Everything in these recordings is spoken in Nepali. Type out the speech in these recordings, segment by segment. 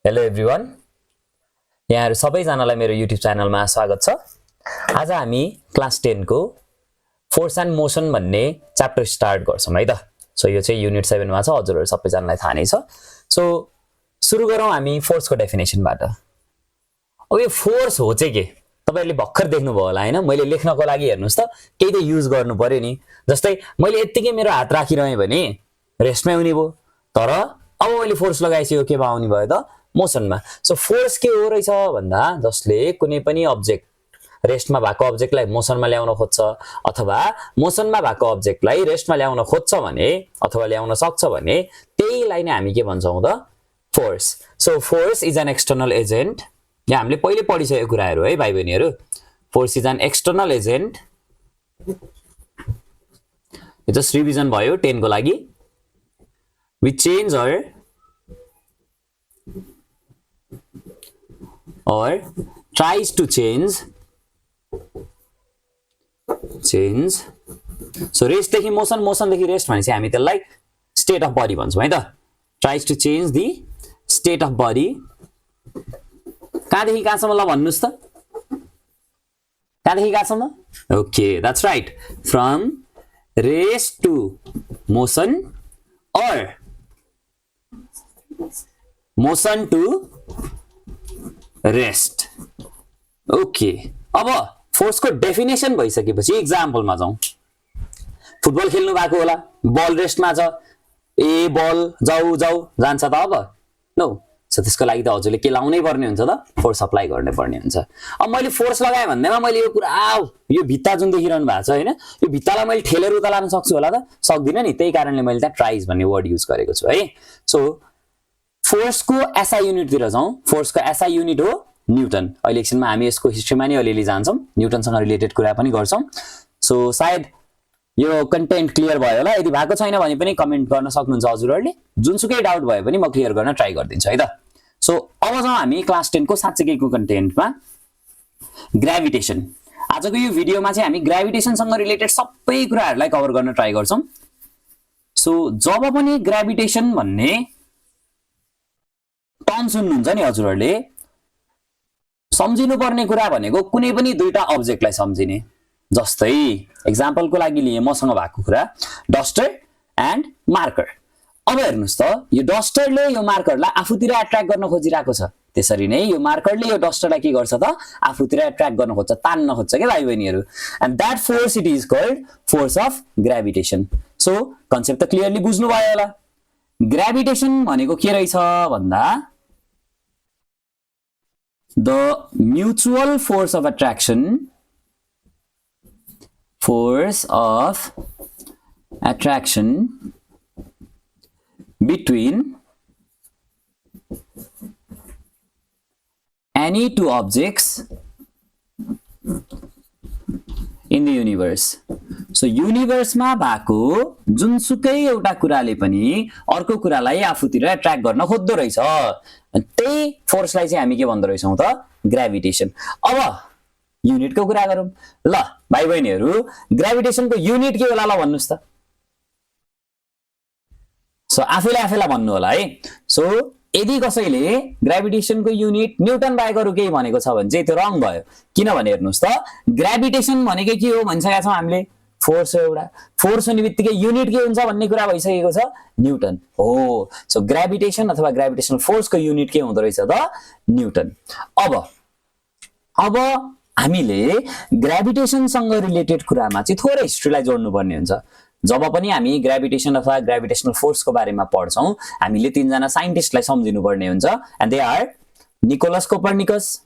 हेलो एभ्रिवान, यहाँहरु सबैजनालाई मेरो युट्युब च्यानलमा स्वागत छ। आज हामी क्लास 10 को फोर्स एन्ड मोसन भन्ने च्याप्टर स्टार्ट गर्छौं है त। सो यो चाहिँ युनिट 7 मा छ, हजुरहरु सबैजनालाई थाहा नै छ। सो सुरु गरौँ हामी फोर्सको डेफिनेसनबाट। अब यो फोर्स हो चाहिँ के? तपाईहरुले भर्खर देख्नु भयो होला हैन, मैले लेख्नको लागि हेर्नुस् त केही त युज गर्नु पर्यो नि। जस्तै मैले यतिकै मेरो हात राखिरहे भने रेस्टमै हुने भयो, तर अब मैले फोर्स लगाएपछि यो केमा आउने भयो त? मोसनमा। सो फोर्स के हो रहेछ भन्दा जसले कुनै पनि अब्जेक्ट रेस्टमा भएको अब्जेक्टलाई मोसनमा ल्याउन खोज्छ अथवा मोसनमा भएको अब्जेक्टलाई रेस्टमा ल्याउन खोज्छ भने अथवा ल्याउन सक्छ भने त्यहीलाई नै हामी के भन्छौं त? Force. So force is an external agent. यहाँ हामीले पहिले पढिसकेको कुराहरु है भाइ बहिनीहरु। Force is an external agent. यो जस्ट रिभिजन भयो 10 को लागि। Which change or tries to change so rest देखि मोसन, मोसन देखि रेस्ट भनेपछि हामी त्यसलाई स्टेट अफ बडी भन्छौं है त। tries to change the state of body। कहाँदेखि कहाँसम्म ल भन्नुस् त? कहाँदेखि कहाँसम्म? Okay, that's right, from rest to motion or motion to rest. Okay, अब फोर्स को डेफिनेसन भइसकेपछि एक्जाम्पलमा जाउँ। फुटबल खेल्नु भएको होला, बल रेस्टमा छ, ए बल जाऊ जाऊ जान्छ त अब? नो। सो त्यसको लागि त हजुरले के लाउनै पर्ने हुन्छ त? फोर्स अप्लाई गर्ने पर्ने हुन्छ। अब मैले फोर्स लगाए भन्दैमा मैले यो पुरा यो भित्ता जुन देखिरहनु भएको छ हैन, यो भित्तालाई मैले ठेलेर उता लान सक्छु होला त? सक्दिन नि। त्यही कारणले मैले त्यहाँ ट्राइज भन्ने वर्ड युज गरेको छु है। सो फोर्स को एसआई युनिट तिर जाउँ। फोर्स को एसआई युनिट हो न्यूटन। अहिले एकछिनमा हामी यसको हिस्ट्रीमा नि अलिअलि जान्छौं, न्यूटनसँग रिलेटेड कुरा पनि गर्छौं। सो सायद यो कन्टेन्ट क्लियर भयो होला। यदि भएको छैन भने पनि कमेन्ट गर्न सक्नुहुन्छ हजुरहरुले। जुनसुकै डाउट भए पनि म क्लियर गर्न ट्राई गर्दिन्छु है त। सो अब जाउँ हामी क्लास 10 को साच्चैको कन्टेन्टमा, ग्रेभिटेसन। आजको यो भिडियोमा चाहिँ हामी ग्रेभिटेसनसँग रिलेटेड सबै कुराहरुलाई कभर गर्न ट्राई गर्छौं। सो जब पनि ग्रेभिटेसन भन्ने टर्म सुन्नुहुन्छ नि हजुरहरुले, सम्झिनु पर्ने कुरा भनेको कुनै पनि दुईटा अब्जेक्टलाई सम्झिने। जस्तै एक्जाम्पलको लागि लिए मसँग भएको कुरा डस्टर एन्ड मार्कर। अब हेर्नुस् त, यो डस्टरले यो मार्करलाई आफूतिर अट्र्याक्ट गर्न खोजिरहेको छ, त्यसरी नै यो मार्करले यो डस्टरलाई के गर्छ त? आफूतिर अट्र्याक्ट गर्न खोज्छ, तान्न खोज्छ के भाइ बहिनीहरु। And that force it is called force of gravitation. So concept त क्लियरली बुझ्नु भयो होला। ग्रेभिटेसन भनेको के रहेछ भन्दा the mutual force of attraction between any two objects in the universe। so universe मा भएको जुनसुकै एउटा कुराले पनि अर्को कुरालाई आफूतिर अट्र्याक्ट गर्न खोज्दो रहेछ, त्यही फोर्सलाई चाहिँ हामी के भन्दो रहेछौं त? ग्रेभिटेसन। अब युनिटको कुरा गरौँ ल भाइ बहिनीहरु। ग्रेभिटेसनको युनिट के होला ल भन्नुस् त? सो आफैलाई भन्नु होला है। सो यदि कसैले ग्रेभिटेसनको युनिट न्यूटन बाहेक अरु केही भनेको छ भने चाहिँ त्यो रङ भयो। किनभने हेर्नुस् त, ग्रेभिटेसन भनेको के हो भनिसकेका छौं हामीले? फोर्स हो एउटा। फोर्स हुने बित्तिकै युनिट के हुन्छ भन्ने कुरा भइसकेको छ, न्यूटन हो। सो ग्रेभिटेसन अथवा ग्रेभिटेसनल फोर्सको युनिट के हुँदो रहेछ त? न्यूटन। अब हामीले ग्रेभिटेसनसँग रिलेटेड कुरामा चाहिँ थोरै हिस्ट्रीलाई जोड्नु पर्ने हुन्छ। जब पनि हामी ग्रेभिटेसन अथवा ग्रेभिटेसनल फोर्सको बारेमा पढ्छौं, हामीले तीनजना साइन्टिस्टलाई सम्झिनु पर्ने हुन्छ। And they are Nicolaus Copernicus,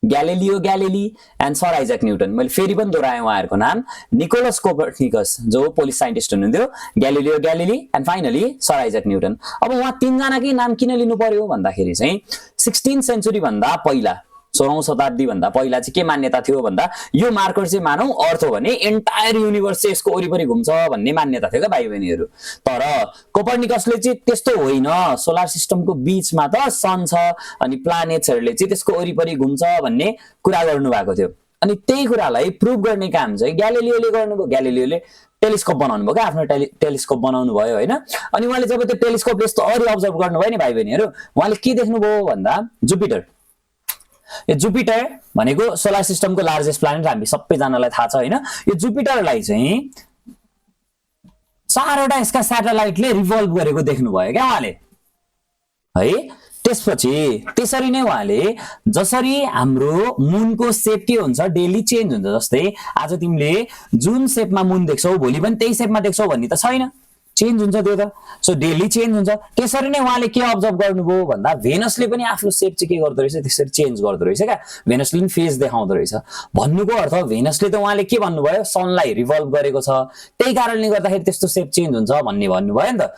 Galileo Galilei and sir Isaac Newton. मैले फेरि पनि दोहोऱ्याएँ उहाँहरुको नाम। निकोलस कोपर्निकस जो पोलिस साइन्टिस्ट हुनुहुन्थ्यो, Galileo Galilei and finally sir Isaac Newton. अब उहाँ तीनजनाकै नाम किन लिनु पर्यो भन्दाखेरि चाहिँ 16th सेन्चुरी भन्दा पहिला, 16औं शताब्दी भन्दा पहिला चाहिँ के मान्यता थियो भन्दा यो मार्कर चाहिँ मानौ अर्थ हो भने एन्टायर युनिभर्स चाहिँ यसको वरिपरि घुम्छ भन्ने मान्यता थियो के भाइ बहिनीहरु। तर कोपर्निकसले चाहिँ त्यस्तो होइन, सोलर सिस्टमको बीचमा त सन छ अनि प्लानेट्सहरुले चाहिँ त्यसको वरिपरि घुम्छ भन्ने कुरा गर्नु भएको थियो। अनि त्यही कुरालाई प्रुभ गर्ने काम चाहिँ ग्यालिलियोले गर्नुभयो। ग्यालिलियोले टेलिस्कोप बनाउनु भयो क्या, आफ्नो टेलिस्कोप बनाउनु भयो हैन। अनि उहाँले जब त्यो टेलिस्कोपले यस्तो अरू अब्जर्भ गर्नुभयो नि भाइ बहिनीहरू, उहाँले के देख्नुभयो भन्दा जुपिटर। यो जुपिटर भनेको सोलर सिस्टमको लार्जेस्ट प्लानेट, हामी सबैजनालाई थाहा छ हैन। यो जुपिटरलाई चाहिँ 4वटा यसका स्याटेलाइटले रिभल्भ गरेको देख्नुभयो क्या उहाँले है। त्यसपछि त्यसरी नै उहाँले जसरी हाम्रो मुनको सेप के हुन्छ डेली चेन्ज हुन्छ, जस्तै आज तिमीले जुन सेपमा मुन देख्छौ भोलि पनि त्यही सेपमा देख्छौ भन्ने त छैन, चेन्ज हुन्छ त्यो त। सो डेली चेन्ज हुन्छ। त्यसरी नै उहाँले के अब्जर्भ गर्नुभयो भन्दा भेनसले पनि आफ्नो सेप चाहिँ के गर्दो रहेछ, त्यसरी चेन्ज गर्दो रहेछ क्या। भेनसले पनि फेज देखाउँदो रहेछ। भन्नुको अर्थ भेनसले त उहाँले के भन्नुभयो, सनलाई रिभल्भ गरेको छ, त्यही कारणले गर्दाखेरि त्यस्तो सेप चेन्ज हुन्छ भन्ने भन्नुभयो नि त।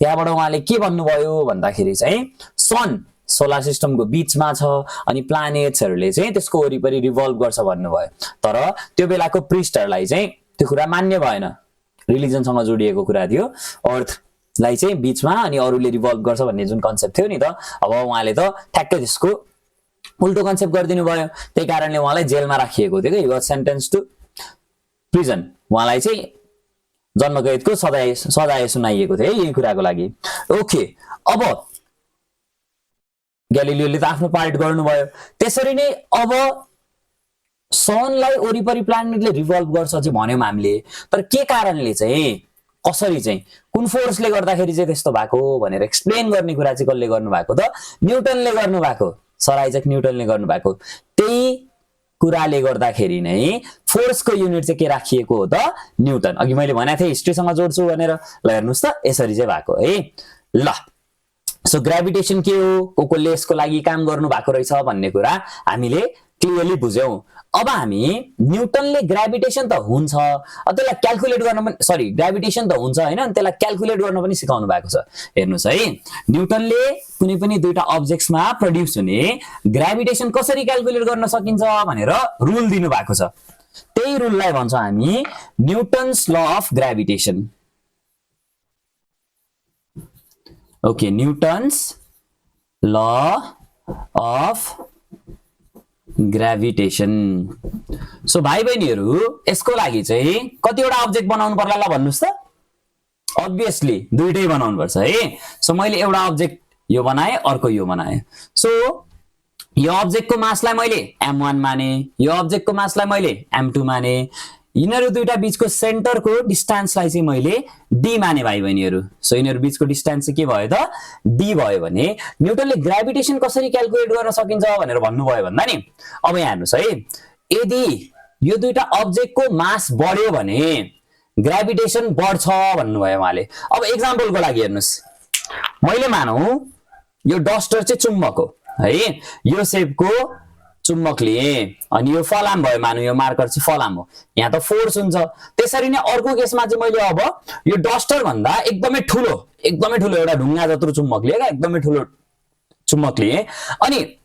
त्यहाँबाट उहाँले के भन्नुभयो भन्दाखेरि चाहिँ सन सोलर सिस्टमको बीचमा छ अनि प्लानेट्सहरूले चाहिँ त्यसको वरिपरि रिभल्भ गर्छ भन्नुभयो। तर त्यो बेलाको प्रिस्टहरूलाई चाहिँ त्यो कुरा मान्य भएन, रिलिजनसँग जोडिएको कुरा थियो। अर्थलाई चाहिँ बीचमा अनि अरूले रिभल्भ गर्छ भन्ने जुन कन्सेप्ट थियो नि त, अब उहाँले त ठ्याक्कै त्यसको उल्टो कन्सेप्ट गरिदिनु भयो। त्यही कारणले उहाँलाई जेलमा राखिएको थियो कि, he was sentence to prison. उहाँलाई चाहिँ जन्मकैदको सजाय सुनाइएको थियो यही कुराको लागि। ओके, अब ग्यालिलियोले त आफ्नो पार्ट गर्नुभयो। त्यसरी नै अब सनलाई वरिपरि प्लानेटले रिभल्भ गर्छ चाहिँ भन्यौँ हामीले, तर के कारणले चाहिँ, कसरी चाहिँ, कुन फोर्सले गर्दाखेरि चाहिँ त्यस्तो भएको भनेर एक्सप्लेन गर्ने कुरा चाहिँ कसले गर्नुभएको त, न्युटनले गर्नुभएको, सर आइजक न्युटनले गर्नुभएको। त्यही कुराले गर्दाखेरि नै फोर्सको युनिट चाहिँ के राखिएको हो त, न्युटन। अघि मैले भनेको थिएँ हिस्ट्रीसँग जोड्छु भनेर, ल हेर्नुहोस् त यसरी चाहिँ भएको है। ल सो ग्रेभिटेसन के हो, कसले यसको लागि काम गर्नु भएको रहेछ भन्ने कुरा हामीले क्लियरली बुझ्यौं। अब हामी न्युटनले ग्रेभिटेसन त हुन्छ, त्यसलाई क्याल्कुलेट गर्न पनि, सरी ग्रेभिटेसन त हुन्छ हैन, त्यसलाई क्याल्कुलेट गर्न पनि सिकाउनु भएको छ। हेर्नुस् है, न्युटनले कुनै पनि दुईटा अब्जेक्ट्समा प्रोड्युस हुने ग्रेभिटेसन कसरी क्याल्कुलेट गर्न सकिन्छ भनेर रुल दिनु भएको छ। त्यही रुललाई भन्छ हामी Newton's law of gravitation. Okay, Newton's law of gravitation. So भाइ बहिनीहरू यसको लागि चाहिँ कतिवटा अब्जेक्ट बनाउनु पर्ला ल भन्नुस् त? अब्भियसली दुईटै बनाउनु पर्छ है। सो मैले एउटा अब्जेक्ट यो बनाए, अर्को यो बनाए। सो यो अब्जेक्टको मासलाई मैले m1 माने, यो अब्जेक्टको मासलाई मैले m2 माने, यिनीहरू दुईटा बीचको सेन्टरको डिस्टेन्सलाई चाहिँ मैले d माने भाइ बहिनीहरू। सो यिनीहरू बीचको डिस्टेन्स चाहिँ के भयो त, d भयो भने न्युटनले ग्रेभिटेसन कसरी क्याल्कुलेट गर्न सकिन्छ भनेर भन्नुभयो भन्दा नि, अब यहाँ हेर्नुस् है, यदि यो दुईटा अब्जेक्टको मास बढ्यो भने ग्रेभिटेसन बढ्छ भन्नुभयो उहाँले। अब एक्जाम्पलको लागि हेर्नुस्, मैले मानौं यो डस्टर चाहिँ चुम्बक हो है, यो शेपको चुम्बक लिए अनि यो फलाम भयो, मानौं यो मार्कर चाहिँ फलाम हो, यहाँ त फोर्स हुन्छ। त्यसरी नै अर्को केसमा चाहिँ मैले अब यो डस्टर भन्दा एकदमै ठुलो एउटा ढुङ्गा जत्रो चुम्बक लिए, एकदमै ठुलो चुम्बक लिए, अनि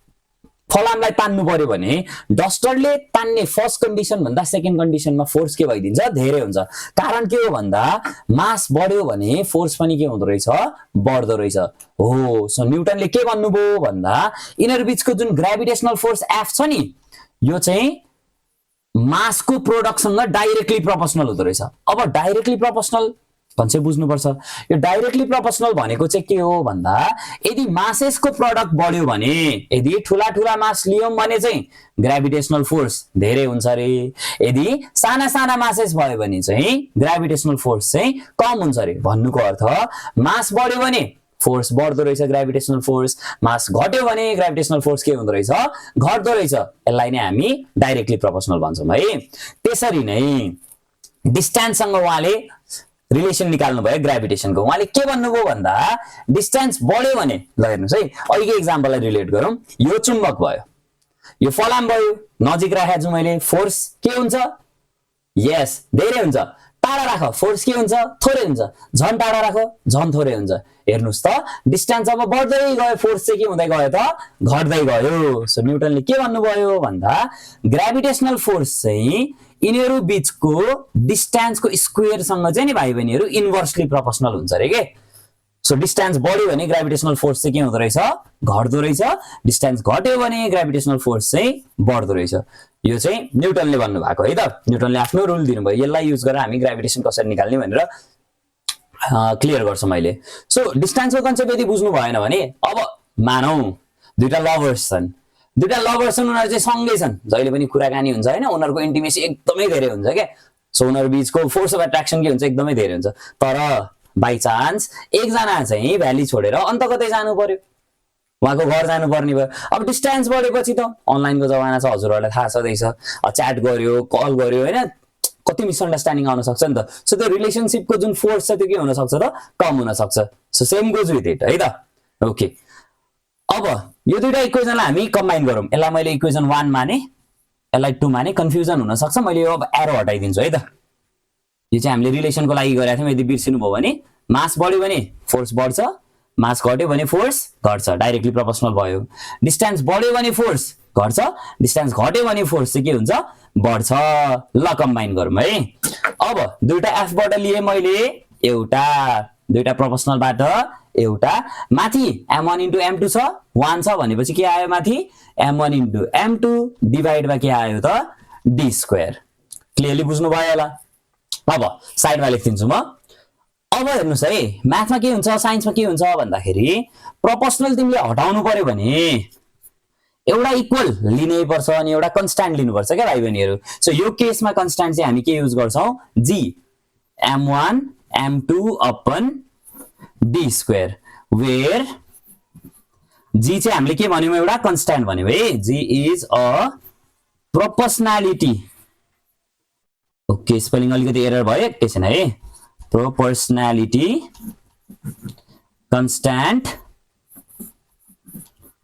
फलामलाई तान्नु पर्यो भने डस्टरले तान्ने फर्स्ट कन्डिसन भन्दा सेकेन्ड कन्डिसनमा फोर्स के भइदिन्छ, धेरै हुन्छ। कारण के हो भन्दा मास बढ्यो भने फोर्स पनि के हुँदो रहेछ, बढ्दो रहेछ हो। सो न्युटनले के भन्नुभयो भन्दा यिनीहरू बीचको जुन ग्रेभिटेसनल फोर्स एफ छ नि, यो चाहिँ मासको प्रोडक्टसँग डाइरेक्टली प्रोपोर्सनल हुँदो रहेछ। अब डाइरेक्टली प्रोपोर्सनल कन्सेप्ट बुझ्नुपर्छ। यो डाइरेक्टली प्रोपोर्सनल भनेको चाहिँ के हो भन्दा यदि मासेसको प्रोडक्ट बढ्यो भने, यदि ठुला मास लियौं भने चाहिँ ग्रेभिटेसनल फोर्स धेरै हुन्छ रे, यदि साना मासेस भयो भने चाहिँ ग्रेभिटेसनल फोर्स चाहिँ कम हुन्छ रे। भन्नुको अर्थ मास बढ्यो भने फोर्स बढ्दो रहेछ, ग्रेभिटेसनल फोर्स, मास घट्यो भने ग्रेभिटेसनल फोर्स के हुँदो रहेछ, घट्दो रहेछ। यसलाई नै हामी डाइरेक्टली प्रोपोर्सनल भन्छौं है। त्यसरी नै डिस्टेन्ससँग उहाँले रिलेसन निकाल्नु भयो ग्रेभिटेसनको। उहाँले के भन्नुभयो भन्दा डिस्टेन्स बढ्यो भने, ल हेर्नुस् है, अहिलेको एक्जाम्पललाई रिलेट गरौँ, यो चुम्बक भयो, यो फलाम भयो, नजिक राखेको छु मैले, फोर्स के हुन्छ, यस धेरै हुन्छ। टाढा राख, फोर्स के हुन्छ, थोरै हुन्छ। झन् टाढा राख, झन् थोरै हुन्छ। हेर्नुस् त डिस्टेन्स अब बढ्दै गयो, फोर्स चाहिँ के हुँदै गयो त, घट्दै गयो। सो न्युटनले के भन्नुभयो भन्दा ग्रेभिटेसनल फोर्स चाहिँ यिनीहरू बीचको डिस्टेन्सको स्क्वायरसँग चाहिँ नि भाइ बहिनीहरू इन्भर्सली प्रोपोर्सनल हुन्छ रे के। सो डिस्टेन्स बढ्यो भने ग्राभिटेसनल फोर्स चाहिँ के हुँदो रहेछ घट्दो रहेछ डिस्टेन्स घट्यो भने ग्राभिटेसनल फोर्स चाहिँ बढ्दो रहेछ यो चाहिँ न्युटनले भन्नु भएको है त न्युटनले आफ्नो रुल दिनुभयो यसलाई युज गरेर हामी ग्राभिटेसन कसरी निकाल्ने भनेर क्लियर गर्छौं मैले सो डिस्टेन्सको कन्सेप्ट यदि बुझ्नु भएन भने अब मानौ दुईटा लभर्स छन् उनीहरु चाहिँ सँगै छन् जहिले पनि कुराकानी हुन्छ हैन उनीहरुको इन्टिमेसी एकदमै धेरै हुन्छ के सो उनीहरु बीचको फोर्स अफ एट्र्याक्सन के हुन्छ एकदमै धेरै हुन्छ तर बाइ चान्स एकजना चाहिँ भ्याली छोडेर अन्त कतै जानु पर्यो उहाँको घर जानु पर्ने भयो अब डिस्टेन्स बढेपछि त अनलाइनको जमाना छ हजुरहरुलाई थाहा छदैछ च्याट गर्यो कल गर्यो हैन कति मिसअन्डरस्ट्यान्डिङ आउन सक्छ नि त सो त्यो रिलेसनशिपको जुन फोर्स छ त्यो के हुन सक्छ त कम हुन सक्छ so same goes with it है त ओके अब यो दुईटा इक्वेसनलाई हामी कम्बाइन गरौँ यसलाई मैले इक्वेसन 1 माने यसलाई 2 माने कन्फ्युजन हुन सक्छ मैले यो अब एरो हटाइदिन्छु है त यो चाहिँ हामीले रिलेसनको लागि गरेका थियौं यदि बिर्सिनु भयो भने मास बढ्यो भने फोर्स बढ्छ मास घट्यो भने फोर्स घट्छ डाइरेक्टली प्रोपोर्शनल भयो डिस्टेन्स बढ्यो भने फोर्स घट्छ डिस्टेन्स घट्यो भने फोर्स चाहिँ के हुन्छ बढ्छ ल कम्बाइन गरौँ है अब दुईटा एफ बाट लिए मैले एउटा दुईटा प्रोपोर्शनलबाट एउटा माथि m1 * m2 छ 1 छ भनेपछि के आयो माथि m1 * m2 डिवाइड बाइ के आयो त d² क्लियरली बुझ्नु भयो होला अब साइडमा लेख्दिन्छु म अब हेर्नुस् है म्याथमा के हुन्छ साइन्समा के हुन्छ भन्दाखेरि प्रोपोर्शनल तिमीले हटाउनु पर्यो भने एउटा इक्वल लिनै पर्छ अनि एउटा कन्स्ट्यान्ट लिनु पर्छ के भाइ बहिनीहरु सो यो केसमा कन्स्ट्यान्ट चाहिँ हामी के युज गर्छौं g m1 m2 upon d² where g चाहिँ हामीले के भन्यौ एउटा कन्स्ट्यान्ट भन्यौ है g is a proportionality okay spelling अलिकति एरर भयो एकैछिन है proportionality constant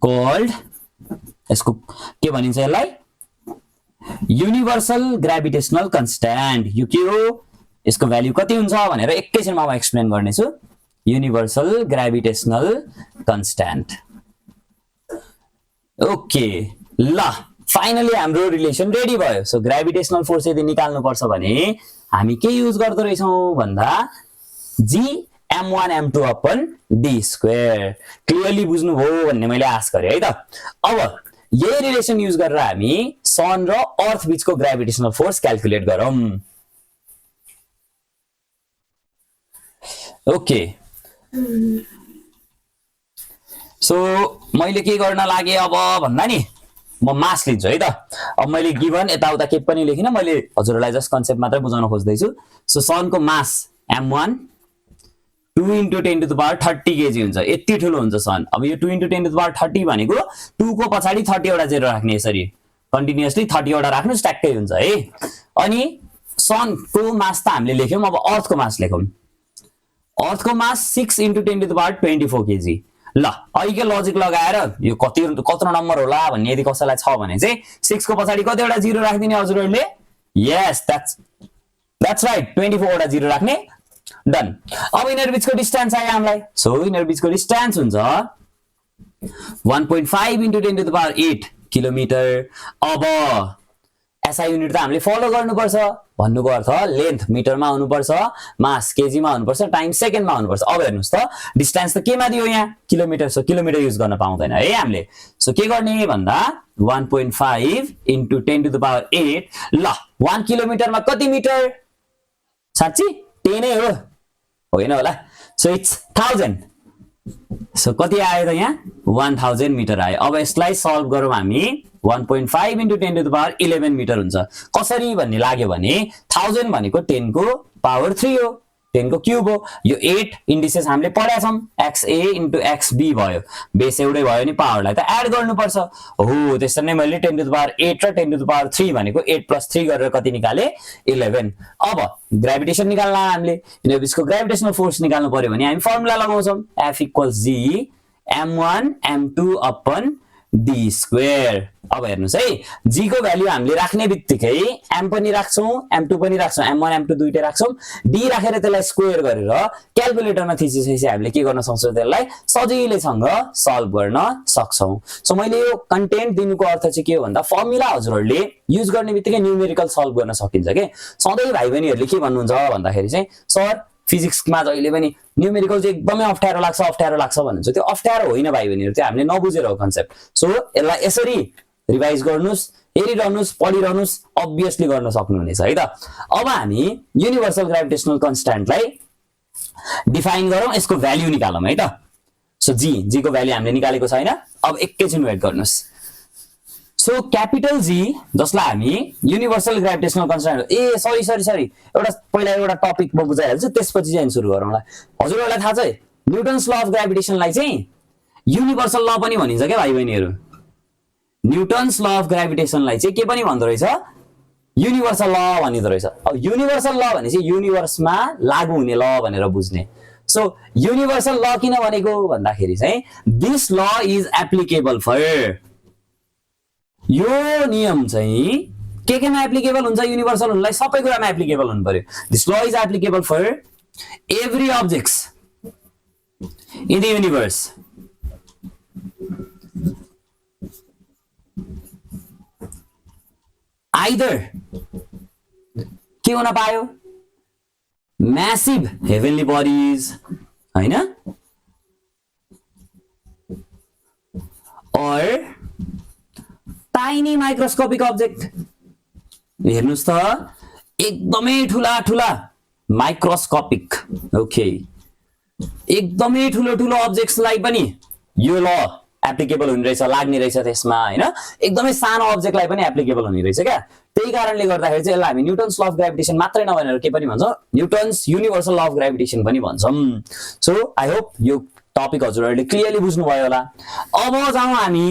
called यसको के भनिन्छ यसलाई युनिभर्सल ग्रेभिटेशनल कन्स्ट्यान्ट यो के हो यसको भ्यालु कति हुन्छ भनेर एकैछिनमा म एक्सप्लेन गर्नेछु युनिभर्सल ग्रेभिटेशनल कन्स्ट्यान्ट ओके ल फाइनली हाम्रो रिलेसन रेडी भयो सो ग्रेभिटेशनल फोर्स यदि निकाल्नु पर्छ भने हामी के युज गर्दै रहेछौं भन्दा g m1 m2 upon d² clearly बुझ्नु भयो भन्ने मैले आशा गरे है त अब यही रिलेसन युज गरेर हामी सन र अर्थ बीचको ग्रेभिटेशनल फोर्स क्याल्कुलेट गरौँ ओके सो मैले के गर्न लागे अब भन्दा नि म मास लिन्छु है त अब मैले गिवन यताउता के पनि लेखिन मैले हजुरहरुलाई जस्ट कन्सेप्ट मात्र बुझाउन खोज्दै छु सो सनको मास m1 2 * 10⁻30 kg हुन्छ यति ठुलो हुन्छ सन अब यो 2 * 10⁻30 भनेको 2 को पछाडी 30 वटा जेरो राख्ने यसरी कन्टिन्युअसली 30 वटा राख्नुस् ट्याक्कै हुन्छ है अनि सनको मास त हामीले लेख्यौं अब अर्थको मास लेखौं अर्थको मास 6 * 10⁻24 kg ल अहिले लजिक लगाएर यो कति नम्बर होला भन्ने यदि कसैलाई छ भने चाहिँ 6 को पछाडी कतिवटा जिरो राख्दिने हजुरहरुले यस द्याट्स राइट 24 वटा जिरो राख्ने डन अब यिनीहरु बीचको डिस्टेन्स आयो हामीलाई सो यिनीहरु बीचको डिस्टेन्स हुन्छ 1.5 * 10⁸ किलोमिटर अब एसआई युनिट त हामीले फलो गर्नुपर्छ भन्नुको अर्थ लेन्थ मिटरमा हुनुपर्छ मास केजीमा हुनुपर्छ टाइम सेकेन्डमा हुनुपर्छ अब हेर्नुस् त डिस्टेन्स त केमा दियो यहाँ किलोमिटर सो किलोमिटर युज गर्न पाउँदैन है हामीले सो के गर्ने भन्दा 1.5 * 10⁸ ल 1 किलोमिटरमा कति मिटर साच्चै 10 नै हो होइन होला सो इट्स 1000 सो कति आयो त यहाँ 1000 मिटर आयो अब यसलाई सल्भ गरौँ हामी 1.5 * 10⁻11 मिटर हुन्छ कसरी भन्ने लाग्यो भने 1000 भनेको 10 को पावर 3 हो 10 को क्यूब हो यो 8 इन्डिसेस हामीले पढ्या छौं xa * xb भयो बेस एउटै भयो नि पावरलाई त एड गर्नुपर्छ हो त्यसरी नै मैले 10⁸ र 10⁻3 भनेको 8 + 3 गरेर कति निकाले 11 अब ग्रेभिटेसन निकाल्न हामीले यिनीहरु बीचको ग्रेभिटेशनल फोर्स निकाल्नु पर्यो भने हामी formula लगाउँछौं F = g m1 m2 upon d²। अब हेर्नुस् है g को भ्यालु हामीले राख्ने बित्तिकै m पनि राख्छौं m2 पनि राख्छौं m1 m2 दुईटै राख्छौं d राखेर त्यसलाई स्क्वायर गरेर क्याल्कुलेटरमा थिचिसपछि हामीले के गर्न सक्छौं त्यसलाई सजिलैसँग सल्भ गर्न सक्छौं सो मैले यो कन्टेन्ट दिनुको अर्थ चाहिँ के हो भन्दा फर्मुला हजुरहरुले युज गर्ने बित्तिकै न्यूमेरिकल सल्भ गर्न सकिन्छ के सधैं भाइ बहिनीहरुले के भन्नुहुन्छ भन्दाखेरि चाहिँ सर फिजिक्समा जहिले पनि न्युमेरिकल चाहिँ एकदमै अप्ठ्यारो लाग्छ भन्नुहुन्छ त्यो अप्ठ्यारो होइन भाइ बहिनीहरु त्यो हामीले नबुझेर हो कन्सेप्ट सो यसलाई यसरी रिभाइज गर्नुस् हेरिरहनुस् पढिरहनुस् अब्भियसली गर्न सक्नुहुनेछ है त अब हामी युनिभर्सल ग्राभिटेसनल कन्स्ट्यान्टलाई डिफाइन गरौँ यसको भ्यालु निकालौँ है त सो जी को भ्यालु हामीले निकालेको छैन अब एकैछिन वेट गर्नुस् सो क्यापिटल जी जसलाई हामी युनिभर्सल ग्राभिटेसनल कन्स्ट्यान्ट सरी एउटा पहिला एउटा टपिक म बुझाइहाल्छु त्यसपछि चाहिँ सुरु गरौँला हजुरहरुलाई थाहा छ न्युटन्स ल अफ ग्राभिटेसनलाई चाहिँ युनिभर्सल ल पनि भनिन्छ के भाइ बहिनीहरु न्युटन्स ल अफ ग्राभिटेसनलाई चाहिँ के पनि भन्दो रहेछ युनिभर्सल ल भनिदो रहेछ अब युनिभर्सल ल भनेपछि युनिभर्समा लागू हुने ल भनेर बुझ्ने सो युनिभर्सल ल किन भनेको भन्दाखेरि चाहिँ this law is applicable for यो नियम चाहिँ केमा एप्लिकेबल हुन्छ युनिभर्सल हुनलाई सबै कुरामा एप्लिकेबल हुनु पर्यो this law is applicable for every objects in the universe either के हुन पायो म्यासिभ हेभेनली बडीज हैन or tiny microscopic object हेर्नुस् त एकदमै ठुला ठुला माइक्रोस्कोपिक ओके एकदमै ठुलो ठुलो अब्जेक्ट्सलाई पनि यो ल एप्लिकेबल हुने रहेछ लाग्ने रहेछ त्यसमा हैन एकदमै सानो अब्जेक्टलाई पनि एप्लिकेबल हुने रहेछ क्या त्यही कारणले गर्दाखेरि चाहिँ यसलाई हामी न्युटन्स ल अफ ग्राभिटेसन मात्रै नभनेर के पनि भन्छौं Newton's universal law of gravitation पनि भन्छौं सो आई होप यो टपिक हजुरहरुले क्लियरली बुझ्नु भयो होला अब जाउँ हामी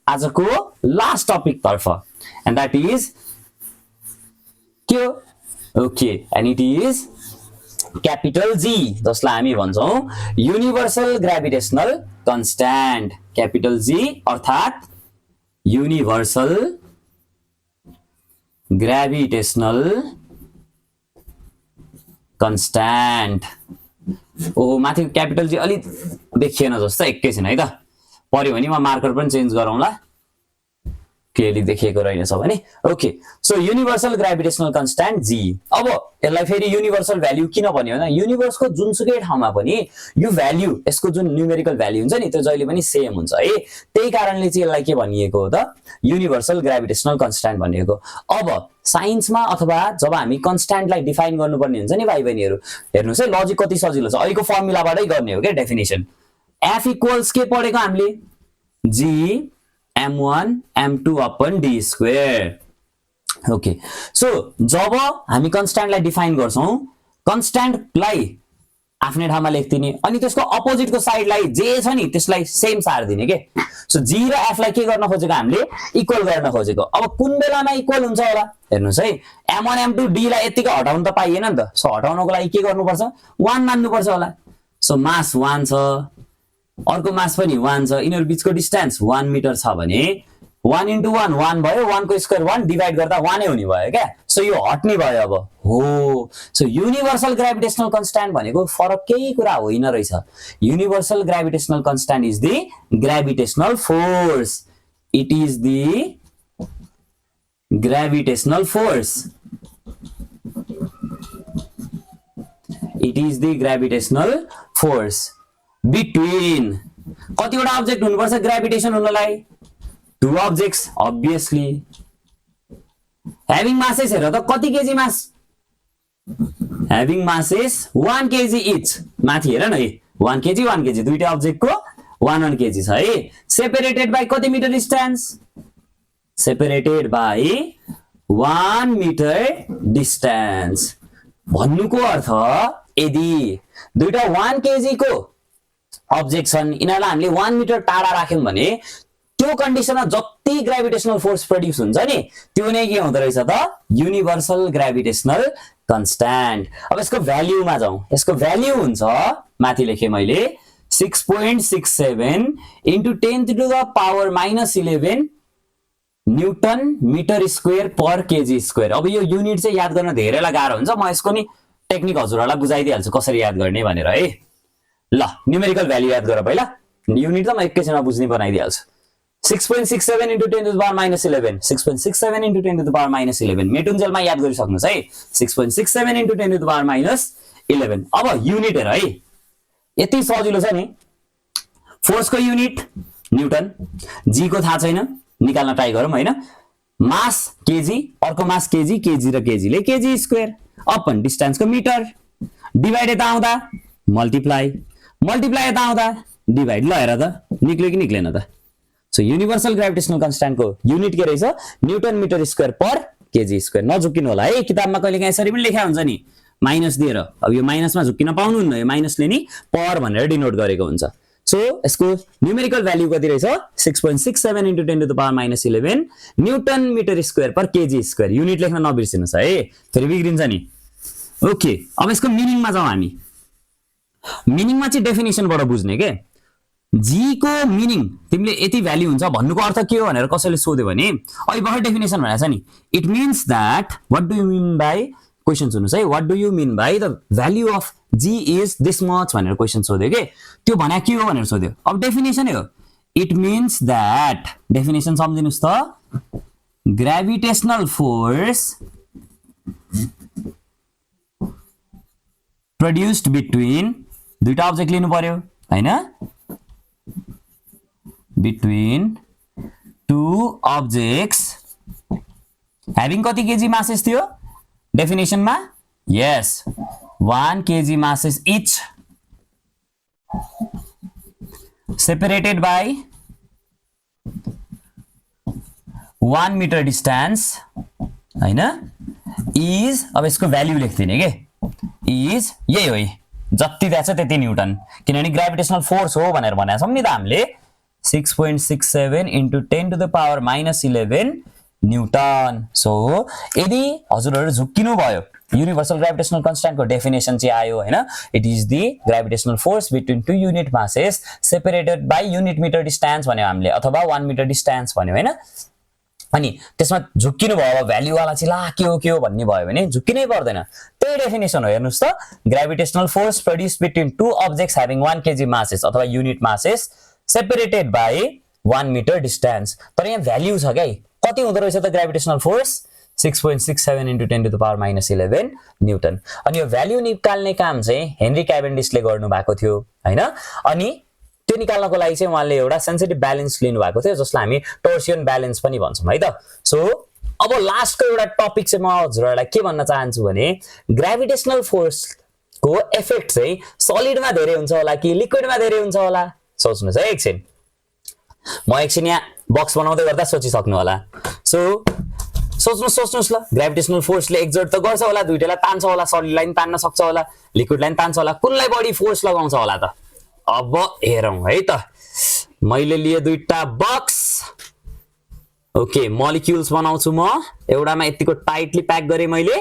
आजको लास्ट टपिक तर्फ एन्ड दैट इज के okay and it is capital G जसलाई हामी भन्छौं universal gravitational constant capital G अर्थात युनिभर्सल ग्राभिटेसनल कन्स्ट्यान्ट ओ माथि क्यापिटल जी अलि देखिएन जस्तो एकैछिन है त पर्यो भने म मार्कर पनि चेन्ज गरौँला क्लियरली देखिएको रहेनछ भने okay so universal gravitational constant G अब यसलाई फेरि युनिभर्सल भ्यालु किन भन्यो भने युनिभर्सको जुनसुकै ठाउँमा पनि यो भ्यालु यसको जुन न्युमेरिकल भ्यालु हुन्छ नि त्यो जहिले पनि सेम हुन्छ है त्यही कारणले चाहिँ यसलाई के भनिएको हो त युनिभर्सल ग्राभिटेसनल कन्स्ट्यान्ट भनिएको अब साइन्समा अथवा जब हामी कन्स्ट्यान्टलाई डिफाइन गर्नुपर्ने हुन्छ नि भाइ बहिनीहरु हेर्नुस् है लजिक कति सजिलो छ अहिलेको फर्मुलाबाटै गर्ने हो के डेफिनेसन F इक्वल्स के पढेको हामीले G m1 m2 upon d square okay so जब हामी कन्स्ट्यान्टलाई डिफाइन गर्छौं कन्स्ट्यान्टलाई आफ्नै ठाउँमा लेख्दिने अनि त्यसको अपोजिटको साइडलाई जे छ नि त्यसलाई सेम सार्दिने के सो G र F लाई के गर्न खोजेको हामीले इक्वल गर्न खोजेको अब कुन बेलामा इक्वल हुन्छ होला हेर्नुस् है m1 m2 d लाई यतिकै हटाउन त पाइएन नि त सो हटाउनको लागि के गर्नुपर्छ 1 मान्नु पर्छ होला सो मास 1 छ अर्को मास पनि 1 छ इनर बीचको डिस्टेन्स 1 मिटर छ भने 1 into 1 1 भयो 1 को स्क्वायर 1 डिवाइड गर्दा 1 नै हुने भयो क्या सो यो हट्ने भयो अब हो सो युनिभर्सल ग्राभिटेसनल कन्स्ट्यान्ट भनेको फरक केही कुरा होइन रहेछ universal gravitational constant is the gravitational force it is the gravitational force it is the gravitational force between कतिवटा अब्जेक्ट हुनुपर्छ ग्राभिटेसन हुनलाई two objects obviously having masses हेर त कति केजी मास having masses 1 kg each माथि हेर न 1 kg दुईटा अब्जेक्ट को 1 kg छ है separated by कति metre distance separated by 1 metre distance भन्नुको अर्थ यदि दुईटा 1 kg को अब्जेक्ट छन् यिनीहरुलाई हामीले 1 मिटर टाढा राख्यौं भने त्यो कन्डिसनमा जति ग्राभिटेसनल फोर्स प्रोड्युस हुन्छ नि त्यो नै के हुँदै रहेछ त युनिभर्सल ग्राभिटेसनल कन्स्ट्यान्ट अब यसको भ्यालुमा जाउँ यसको भ्यालु हुन्छ माथि लेखे मैले 6.67 into 10 to the power minus 11 newton metre square per KG square अब यो युनिट चाहिँ याद गर्न धेरैलाई गाह्रो हुन्छ म यसको नि टेक्निक हजुरहरुलाई बुझाइदिहाल्छु कसरी याद गर्ने भनेर है ल न्यूमेरिकल भ्यालु याद गर पहिला युनिट त म एकैछिनमा बुझ्ने बनाइदिहाल्छु 6.67 into 10 to the power minus 11 6.67 into 10 to the power minus 11 मेटुन्जेलमा याद गरिसक्नुस् है 6.67 into 10 to the power minus 11। अब युनिट हेर है, यति सजिलो छ नि। फोर्सको युनिट न्युटन, जी को थाहा छैन, निकाल्न ट्राई गरौँ हैन। मास केजी, अर्को मास केजी, केजी र केजीले केजी स्क्वायर अपन डिस्टेन्सको मिटर, डिभाइड यता आउँदा मल्टिप्लाई, मल्टिप्लाई यता आउँदा डिभाइड। ल हेर त निक्ल्यो कि निक्लेन त। सो युनिभर्सल ग्रेभिटेसनल कन्स्ट्यान्टको युनिट के रहेछ, newton metre square per KG square. नझुक्किनु होला है, किताबमा कहिलेकाहीँ यसरी पनि लेखा हुन्छ नि माइनस दिएर। अब यो माइनसमा झुक्किन पाउनुहुन्न, यो माइनसले नि पर भनेर डिनोट गरेको हुन्छ। सो यसको न्यूमेरिकल भ्यालु कति रहेछ, 6.67 × 10⁻11 newton metre square per KG square. Unit लेख्न नबिर्सिनुस् है, फेरि बिग्रिन्छ नि। ओके, अब यसको मिनिङमा जाउँ हामी। मिनिङमा चाहिँ डेफिनेसनबाट बुझ्ने के। जी को मिनिङ तिमीले यति भ्यालु हुन्छ भन्नुको अर्थ के हो भनेर कसैले सोध्यो भने अहिले भर्खर डेफिनेसन भनेको छ नि, it means that what do you mean by, question सुन्नुस् है, what do you mean by the value of G is this much भनेर क्वेशन सोध्यो के। त्यो भने के हो भनेर सोध्यो। अब डेफिनेसन हो, इट मिन्स दैट, डेफिनेसन सम्झिनुस् त, ग्रेभिटेशनल फोर्स प्रोड्युस्ड बिट्विन, दुईटा अब्जेक्ट लिनु पर्यो हैन, बिट्विन टू अब्जेक्ट्स ह्याभिङ कति केजी मासेस थियो डेफिनेसनमा, यस 1 kg masses each, separated by 1 meter distance हैन, इज, अब यसको भ्यालु लेख्दिने के, इज यही हो, जति दिएको छ त्यति न्युटन, किनभने ग्रेभिटेशनल फोर्स हो भनेर भनेका छौं नि त हामीले। 6.67 × 10⁻11 न्युटन। सो यदि हजुरहरु झुक्किनु भयो, युनिभर्सल ग्रेभिटेशनल कन्स्ट्यान्टको डेफिनेसन चाहिँ आयो हैन, it is the gravitational force between two unit masses separated by unit metre distance भन्यो हामीले, अथवा 1 मिटर डिस्टेन्स भन्यो हैन। अनि त्यसमा झुक्किनु भयो, अब भ्यालु वाला चाहिँ ला के हो भन्ने भयो भने झुक्किनै पर्दैन। त्यही डेफिनेसन हो, हेर्नुस् त, gravitational force produced between two objects having 1 kg masses अथवा unit masses separated by 1 metre distance. तर यहाँ भ्यालु छ के, कति हुँदो रहेछ त ग्रेभिटेशनल फोर्स, 6.67 × 10⁻11 न्युटन। अनि यो भ्यालु निकाल्ने काम चाहिँ हेनरी क्याभेन्डिसले गर्नु भएको थियो हैन। अनि त्यो निकाल्नको लागि चाहिँ उहाँले एउटा सेन्सिटिभ ब्यालेन्स लिनु भएको थियो, जसलाई हामी टोर्सियन ब्यालेन्स पनि भन्छौं है त। सो अब लास्टको एउटा टपिक चाहिँ म हजुरहरुलाई के भन्न चाहन्छु भने, ग्रेभिटेशनल फोर्सको इफेक्ट चाहिँ सलिडमा धेरै हुन्छ होला कि लिक्विडमा धेरै हुन्छ होला, सोच्नुस् है एकछिन। म एकछिन यहाँ बक्स बनाउँदै गर्दा सोचिसक्नु होला। सो सोच्नुस् ल, ग्रेभिटेशनल फोर्सले एक्जर्ट त गर्छ होला, दुईटैलाई तान्छ होला, सलिडलाई पनि तान्न सक्छ होला, लिक्विडलाई पनि तान्छ होला, कुनलाई बढी फोर्स लगाउँछ होला त। अब हेरौं है त, मैले लिए दुईटा बक्स। ओके, मलिक्युल्स बनाउँछु म, एउटामा यतिको टाइटली प्याक गरे मैले,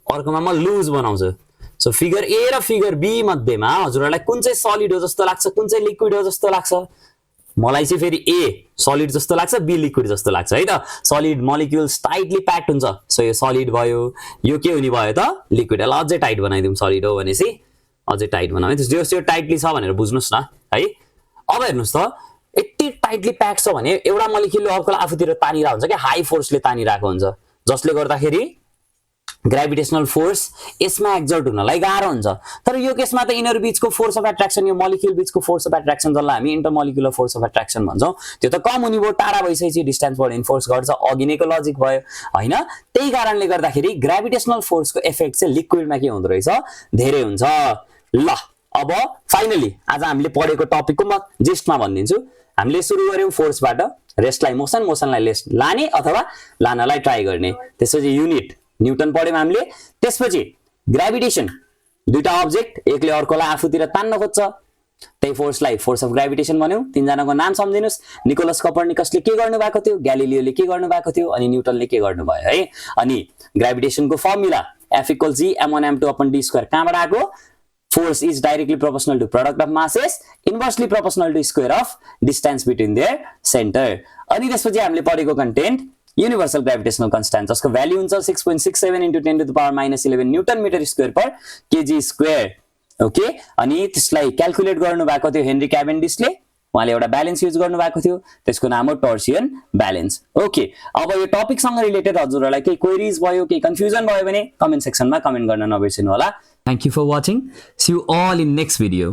अर्कोमा म लुज बनाउँछु। सो फिगर ए र फिगर बी मध्येमा हजुरहरुलाई कुन चाहिँ सलिड हो जस्तो लाग्छ, कुन चाहिँ लिक्विड हो जस्तो लाग्छ? मलाई चाहिँ फेरि ए सलिड जस्तो लाग्छ, बी लिक्विड जस्तो लाग्छ है त। सलिड मलिक्युल्स टाइटली प्याक्ड हुन्छ, सो यो सलिड भयो, यो के हुने भयो त लिक्विड। यसलाई अझै टाइट बनाइदिउँ, सलिड हो भनेपछि अझै टाइट बनाउँ है, त्यो टाइटली छ भनेर बुझ्नुस् न है। अब हेर्नुस् त, यति टाइटली प्याक छ भने एउटा मलिक्युलले अर्कोलाई आफूतिर तानिरहेको हुन्छ कि, हाई फोर्सले तानिरहेको हुन्छ, जसले गर्दाखेरि ग्रेभिटेशनल फोर्स यसमा एक्जर्ट हुनलाई गाह्रो हुन्छ। तर यो केसमा त इनर बीचको फोर्स अफ एट्र्याक्सन, यो मलिक्युल बीचको फोर्स अफ एट्र्याक्सन, जसलाई हामी इन्टरमोलिकुलर फोर्स अफ एट्र्याक्सन भन्छौं, त्यो त कम हुने भयो, टाढा भइसकेपछि डिस्टेन्स बढी इन्फोर्स गर्छ, अघि नैको लजिक भयो हैन। त्यही कारणले गर्दाखेरि ग्रेभिटेशनल फोर्सको इफेक्ट चाहिँ लिक्विडमा के हुँदो रहेछ, धेरै हुन्छ। ल अब फाइनली आज हामीले पढेको टपिकको म जिस्टमा भनिदिन्छु। हामीले सुरु गर्यौं फोर्सबाट, रेस्टलाई मोसन, मोसनलाई रेस्ट लाने अथवा लानलाई ट्राई गर्ने, त्यसपछि युनिट न्युटन पढ्यौं हामीले, त्यसपछि ग्रेभिटेसन, दुईटा अब्जेक्ट एकले अर्कोलाई आफूतिर तान्न खोज्छ, त्यही फोर्सलाई फोर्स अफ ग्रेभिटेसन भन्यौं। तीनजनाको नाम सम्झिनुस्, निकोलस कपर्निकसले के गर्नु भएको थियो, ग्यालिलियोले के गर्नु भएको थियो, अनि न्युटनले के गर्नु भयो है। अनि ग्रेभिटेसनको फर्मुला F = G m1m2/d² कहाँबाट आएको, force is directly proportional to product of masses, inversely proportional to square of distance between their center। अनि त्यसपछि हामीले पढेको कन्टेन्ट युनिभर्सल ग्रेभिटेशनल कन्स्ट्यान्ट, जसको भ्यालु हुन्छ 6.67 × 10⁻11 newton metre square per KG square. Okay, अनि त्यसलाई क्याल्कुलेट गर्नु भएको थियो हेनरी क्याभेन्डिसले, उहाँले एउटा ब्यालेन्स युज गर्नुभएको थियो, त्यसको नाम हो टर्सियन ब्यालेन्स। ओके, अब यो टपिकसँग रिलेटेड हजुरहरूलाई केही क्वेरिज भयो, केही कन्फ्युजन भयो भने कमेन्ट सेक्सनमा कमेन्ट गर्न नबिर्सिनु होला। Thank you for watching, see you all in next video.